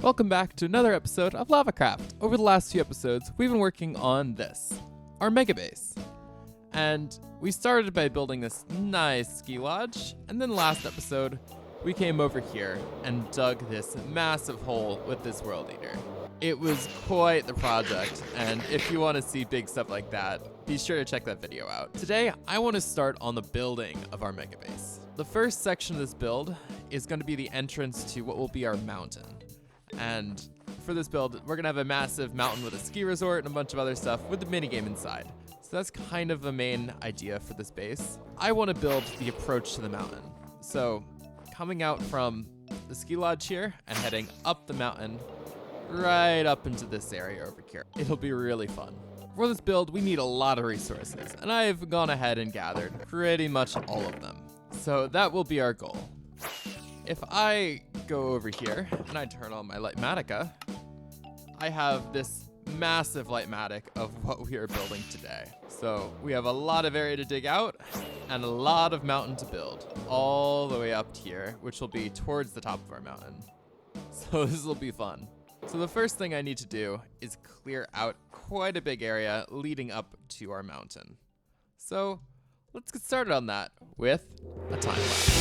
Welcome back to another episode of LavaCraft. Over the last few episodes, we've been working on this, our megabase. And we started by building this nice ski lodge, and then last episode, we came over here and dug this massive hole with this world eater. It was quite the project, and if you want to see big stuff like that, be sure to check that video out. Today, I want to start on the building of our megabase. The first section of this build is going to be the entrance to what will be our mountain. And for this build, we're going to have a massive mountain with a ski resort and a bunch of other stuff with the minigame inside. So that's kind of the main idea for this base. I want to build the approach to the mountain. So coming out from the ski lodge here and heading up the mountain right up into this area over here. It'll be really fun. For this build, we need a lot of resources, and I've gone ahead and gathered pretty much all of them. So that will be our goal. If I go over here and I turn on my Lightmatica, I have this massive Lightmatic of what we are building today. So we have a lot of area to dig out and a lot of mountain to build all the way up here, which will be towards the top of our mountain. So this will be fun. So the first thing I need to do is clear out quite a big area leading up to our mountain. So let's get started on that with a time lapse.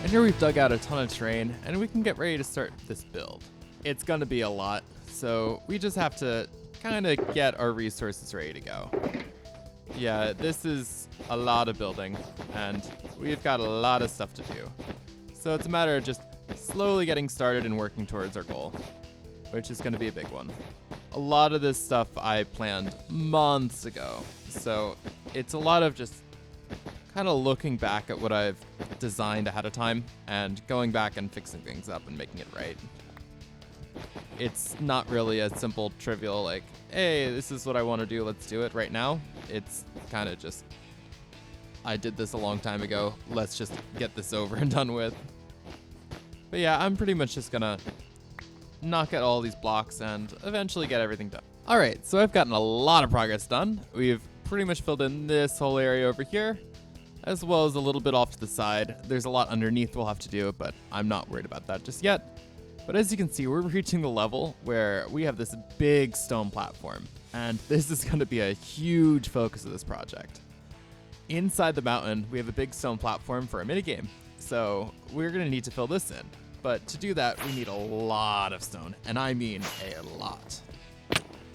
Here we've dug out a ton of terrain, and we can get ready to start this build. It's gonna be a lot, so we just have to kind of get our resources ready to go. Yeah, this is a lot of building, and we've got a lot of stuff to do. So it's a matter of just slowly getting started and working towards our goal, which is gonna be a big one. A lot of this stuff I planned months ago, so it's a lot of just kind of looking back at what I've designed ahead of time and going back and fixing things up and making it right. It's not really a simple, trivial, like, hey, this is what I want to do, let's do it right now. It's kind of just, I did this a long time ago, let's just get this over and done with. But yeah, I'm pretty much just gonna knock out all these blocks and eventually get everything done. All right, so I've gotten a lot of progress done. We've pretty much filled in this whole area over here, as well as a little bit off to the side. There's a lot underneath we'll have to do, but I'm not worried about that just yet. But as you can see, we're reaching the level where we have this big stone platform, and this is going to be a huge focus of this project. Inside the mountain, we have a big stone platform for a minigame, so we're going to need to fill this in. But to do that, we need a lot of stone, and I mean a lot.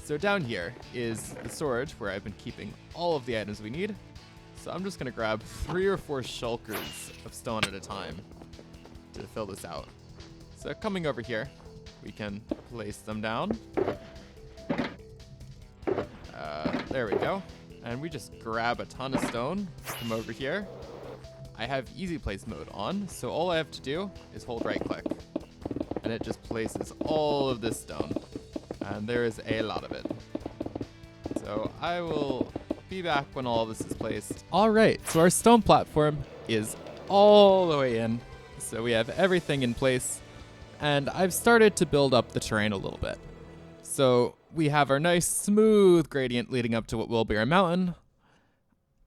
So down here is the storage where I've been keeping all of the items we need. So I'm just gonna grab 3 or 4 shulkers of stone at a time to fill this out. So coming over here, we can place them down. There we go. And we just grab a ton of stone from over here. I have easy place mode on, so all I have to do is hold right click. And it just places all of this stone. And there is a lot of it. So I will be back when all this is placed. All right, so our stone platform is all the way in. So we have everything in place, and I've started to build up the terrain a little bit. So we have our nice smooth gradient leading up to what will be our mountain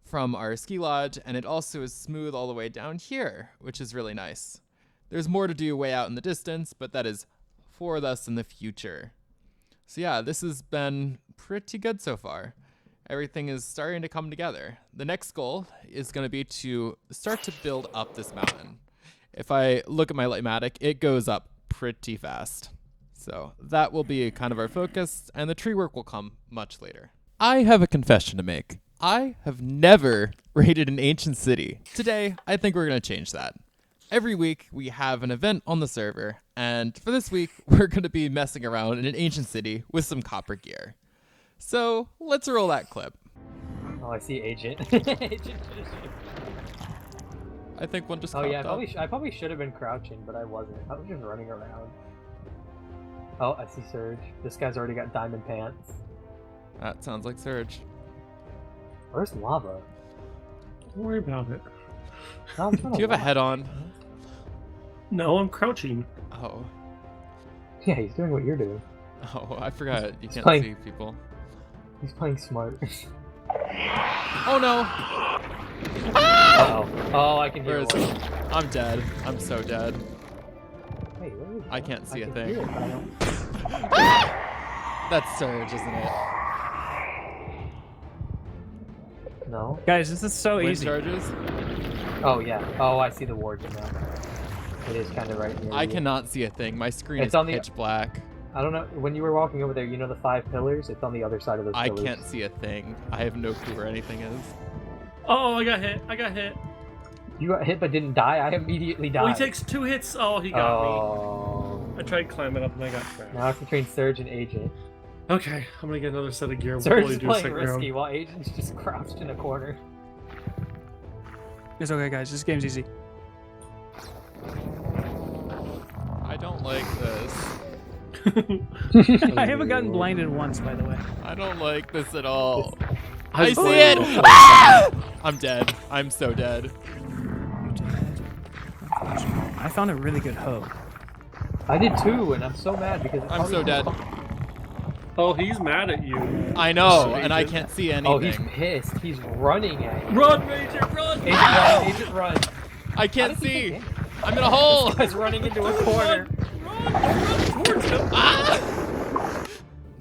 from our ski lodge, and it also is smooth all the way down here, which is really nice. There's more to do way out in the distance, but that is for us in the future. So yeah, this has been pretty good so far. Everything is starting to come together. The next goal is going to be to start to build up this mountain. If I look at my Lightmatic, it goes up pretty fast. So that will be kind of our focus, and the tree work will come much later. I have a confession to make. I have never raided an ancient city. Today, I think we're going to change that. Every week, we have an event on the server, and for this week, we're going to be messing around in an ancient city with some copper gear. So let's roll that clip. Oh, I see agent. I think one just. Oh yeah, I probably should have been crouching, but I wasn't. I was just running around. Oh, I see Surge. This guy's already got diamond pants. That sounds like Surge. Where's lava? Don't worry about it. No, I'm trying Do you to have a walk. head on? No, I'm crouching. Oh. Yeah, he's doing what you're doing. Oh, I forgot. You can't playing- see people. He's playing smart. Oh no! Uh-oh. Oh, I can Where hear is one. it? I'm dead. I'm so dead. Wait, where is it? I can't see a can thing. hear it, but I don't... That's Surge, isn't it? No. Guys, this is so Wind easy. charges? Oh, yeah. Oh, I see the wards now. It is kind of right near I you. cannot see a thing. My screen It's is on the- pitch black. I don't know. When you were walking over there, you know the 5 pillars? It's on the other side of those I pillars. can't see a thing. I have no clue where anything is. Oh, I got hit. I got hit. You got hit but didn't die? I immediately died. Well, he takes 2 hits. Oh, he got Oh. me. I tried climbing up and I got trapped. Now I have to train Surge and Agent. Okay, I'm gonna get another set of gear. We'll Surge probably is do a playing second risky round. while Agent's just crouched in a corner. It's okay, guys. This game's easy. I don't like this. I haven't gotten blinded once, by the way. I don't like this at all. I I see blame it! you. Ah! I'm dead. I'm so dead. I found a really good hoe. I did too, and I'm so mad because it's I'm so dead. Oh, he's mad at you. I know, Agent. and I can't see Oh, he's anything. pissed. He's running at you. Run, Major, run! Agent run, Agent run. I can't How did he see. take I'm in a hole. This guy's running into a corner. Run towards him. Ah!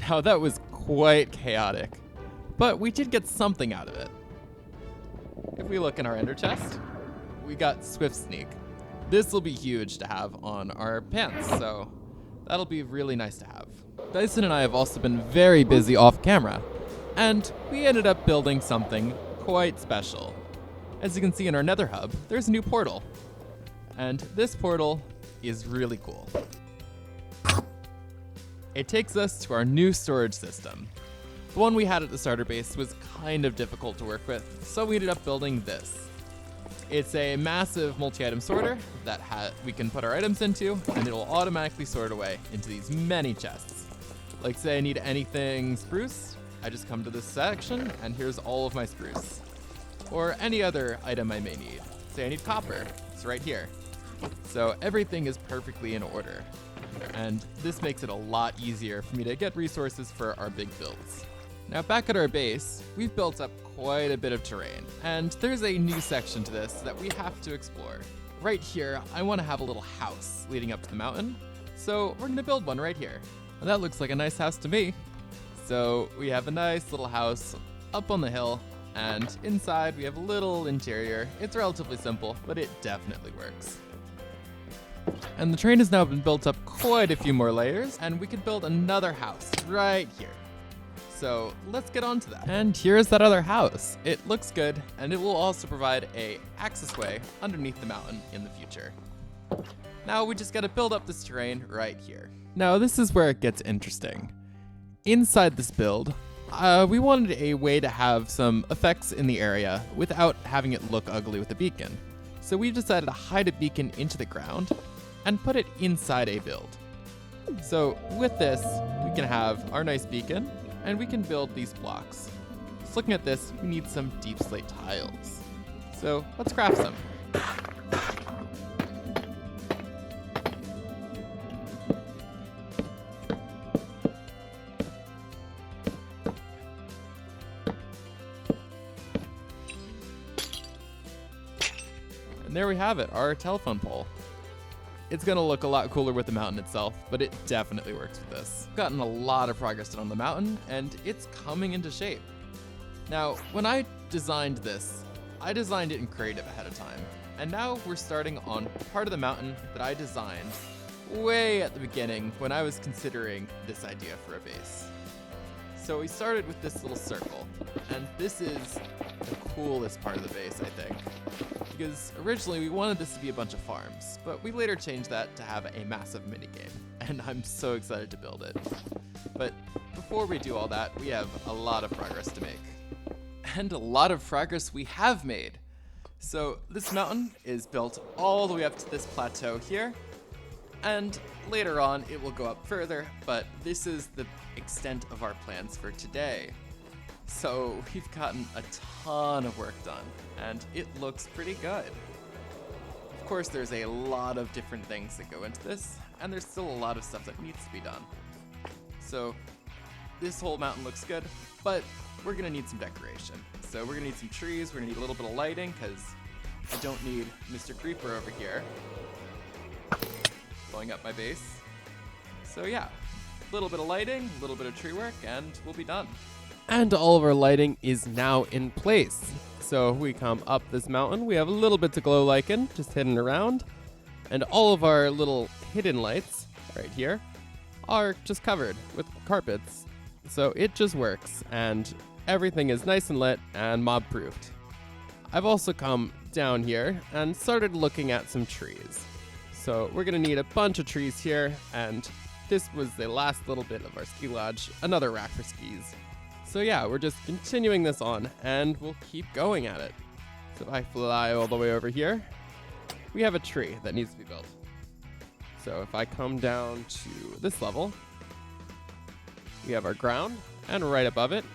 Now that was quite chaotic, but we did get something out of it. If we look in our ender chest, we got Swift Sneak. This will be huge to have on our pants, so that'll be really nice to have. Dyson and I have also been very busy off camera, and we ended up building something quite special. As you can see in our nether hub, there's a new portal. And this portal is really cool. It takes us to our new storage system. The one we had at the starter base was kind of difficult to work with, so we ended up building this. It's a massive multi-item sorter that we can put our items into, and it will automatically sort away into these many chests. Like say I need anything spruce, I just come to this section, and here's all of my spruce. Or any other item I may need. Say I need copper, it's right here. So everything is perfectly in order. And this makes it a lot easier for me to get resources for our big builds. Now back at our base, we've built up quite a bit of terrain, and there's a new section to this that we have to explore. Right here, I want to have a little house leading up to the mountain, so we're gonna build one right here. And that looks like a nice house to me. So we have a nice little house up on the hill, and inside we have a little interior. It's relatively simple, but it definitely works. And the terrain has now been built up quite a few more layers, and we could build another house right here. So let's get on to that. And here's that other house. It looks good, and it will also provide a access way underneath the mountain in the future. Now we just gotta build up this terrain right here. Now this is where it gets interesting. Inside this build, we wanted a way to have some effects in the area without having it look ugly with a beacon. So we decided to hide a beacon into the ground and put it inside a build. So with this, we can have our nice beacon, and we can build these blocks. Just looking at this, we need some deep slate tiles. So let's craft some. And there we have it, our telephone pole. It's gonna look a lot cooler with the mountain itself, but it definitely works with this. We've gotten a lot of progress done on the mountain, and it's coming into shape. Now, when I designed this, I designed it in creative ahead of time, and now we're starting on part of the mountain that I designed way at the beginning when I was considering this idea for a base. So we started with this little circle, and this is the coolest part of the base, I think. Because originally we wanted this to be a bunch of farms, but we later changed that to have a massive minigame, and I'm so excited to build it. But before we do all that, we have a lot of progress to make. And a lot of progress we have made. So this mountain is built all the way up to this plateau here, and later on it will go up further, but this is the extent of our plans for today. So we've gotten a ton of work done, and it looks pretty good. Of course, there's a lot of different things that go into this, and there's still a lot of stuff that needs to be done. So this whole mountain looks good, but we're gonna need some decoration. So we're gonna need some trees, we're gonna need a little bit of lighting, because I don't need Mr. Creeper over here blowing up my base. So yeah, a little bit of lighting, a little bit of tree work, and we'll be done. And all of our lighting is now in place. So we come up this mountain, we have a little bit of glow lichen just hidden around, and all of our little hidden lights right here are just covered with carpets. So it just works, and everything is nice and lit and mob proofed. I've also come down here and started looking at some trees. So we're gonna need a bunch of trees here, and this was the last little bit of our ski lodge, another rack for skis. So yeah, we're just continuing this on, and we'll keep going at it. So if I fly all the way over here, we have a tree that needs to be built. So if I come down to this level, we have our ground, and right above it,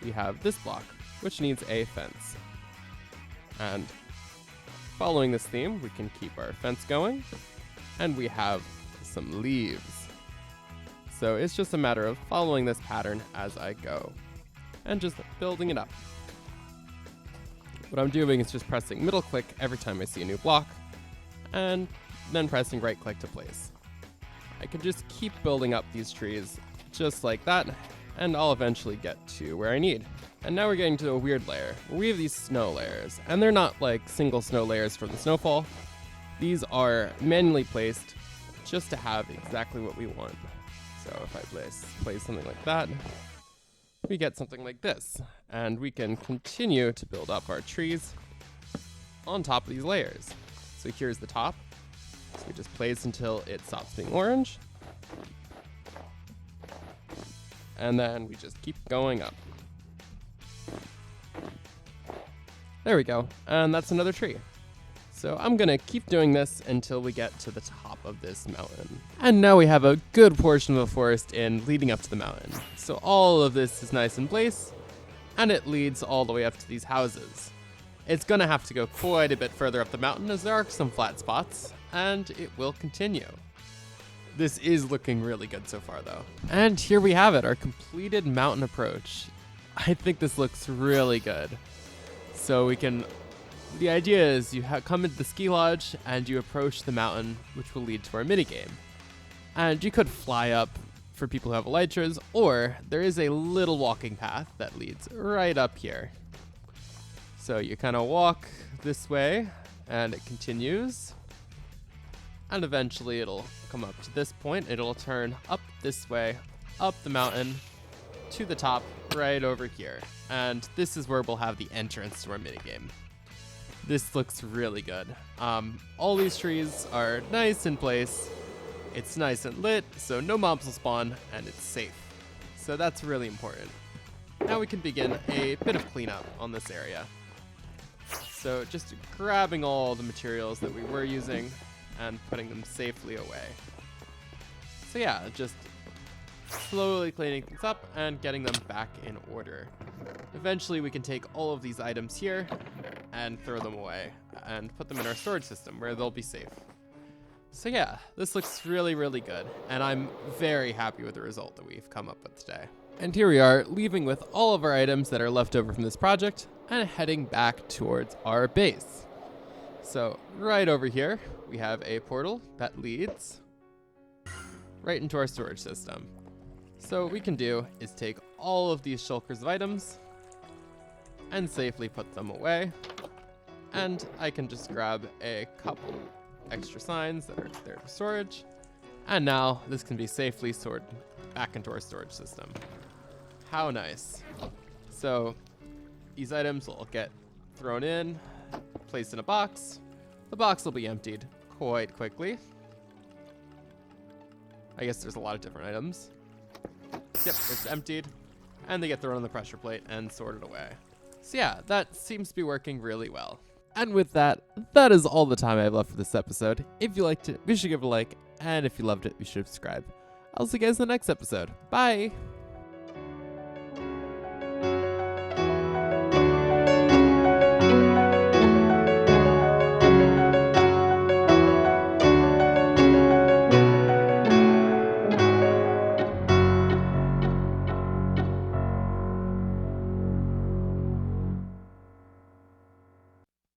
we have this block, which needs a fence. And following this theme, we can keep our fence going, and we have some leaves. So it's just a matter of following this pattern as I go, and just building it up. What I'm doing is just pressing middle click every time I see a new block, and then pressing right click to place. I can just keep building up these trees just like that, and I'll eventually get to where I need. And now we're getting to a weird layer, where we have these snow layers, and they're not like single snow layers from the snowfall. These are manually placed just to have exactly what we want. So if I place something like that, we get something like this, and we can continue to build up our trees on top of these layers. So here's the top. So we just place until it stops being orange. And then we just keep going up. There we go, and that's another tree. So I'm gonna keep doing this until we get to the top of this mountain. And now we have a good portion of the forest in leading up to the mountain. So all of this is nice in place, and it leads all the way up to these houses. It's gonna have to go quite a bit further up the mountain as there are some flat spots, and it will continue. This is looking really good so far though. And here we have it, our completed mountain approach. I think this looks really good. So the idea is you come into the ski lodge and you approach the mountain, which will lead to our minigame. And you could fly up for people who have elytras, or there is a little walking path that leads right up here. So you kind of walk this way and it continues. And eventually it'll come up to this point. It'll turn up this way, up the mountain, to the top, right over here. And this is where we'll have the entrance to our minigame. This looks really good. All these trees are nice in place. It's nice and lit, so no mobs will spawn, and it's safe. So that's really important. Now we can begin a bit of cleanup on this area. So just grabbing all the materials that we were using and putting them safely away. So yeah, just slowly cleaning things up and getting them back in order. Eventually we can take all of these items here and throw them away and put them in our storage system where they'll be safe. So yeah, this looks really, really good, and I'm very happy with the result that we've come up with today. And here we are, leaving with all of our items that are left over from this project and heading back towards our base. So right over here, we have a portal that leads right into our storage system. So what we can do is take all of these shulkers of items and safely put them away. And I can just grab a couple extra signs that are there for storage. And now this can be safely stored back into our storage system. How nice. So these items will get thrown in, placed in a box. The box will be emptied quite quickly. I guess there's a lot of different items. Yep, it's emptied, and they get thrown on the pressure plate and sorted away. So yeah, that seems to be working really well. And with that, that is all the time I have left for this episode. If you liked it, be sure to give it a like, and if you loved it, be sure to subscribe. I'll see you guys in the next episode. Bye!